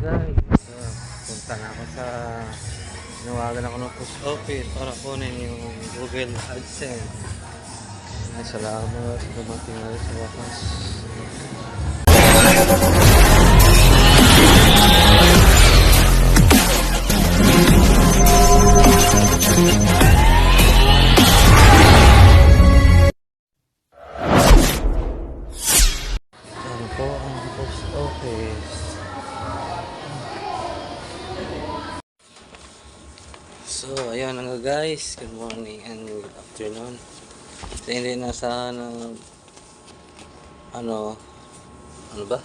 guys, punta na ako sa nawagan ako ng post office para kunin yung Google AdSense. Ay, salamat, dumating na sa wakas. Ano po ang post office? So, ayan nga guys. Good morning and good afternoon. So, hindi na sana ano ba?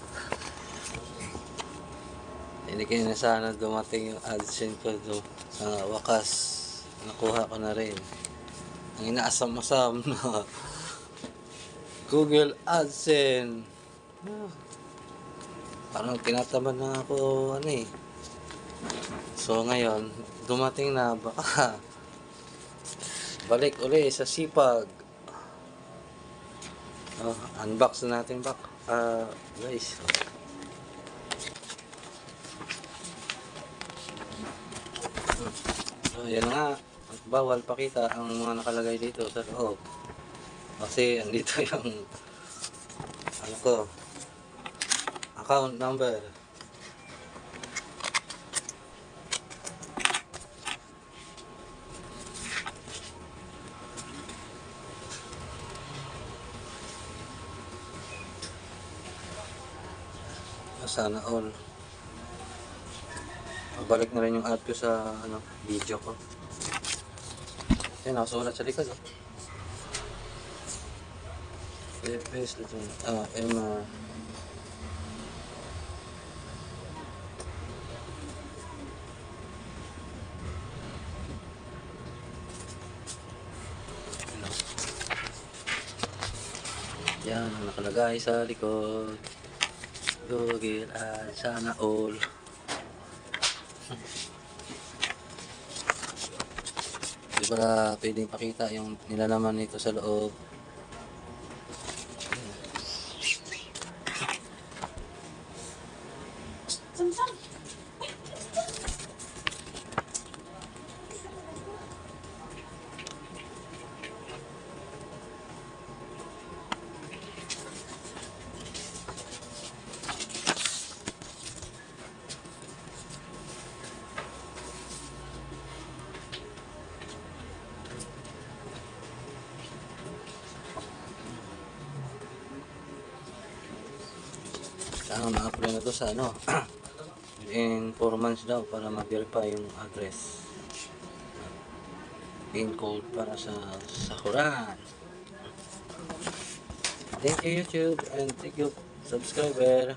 Hindi kayo na sana dumating yung AdSense ko sa wakas. Nakuha ko na rin. Ang inaasam-asam na Google AdSense. Parang tinatamad na ako So ngayon, dumating na, baka balik uli sa sipag. Unbox na natin guys. So yan nga, bawal pakita ang mga nakalagay dito sa loob. Kasi andito yung account number. Sana all. Balik na rin yung ad ko sa video ko. Yan, nakasulat sa likod. FS ito. Emma. Yan ang nakalagay sa likod. Google sana all. Di ba pwedeng pakita yung nilalaman nito sa loob? Na-apply na to sa in 4 months daw para ma-verify yung address. Pin code para sa sakuran. Thank you YouTube and thank you subscriber.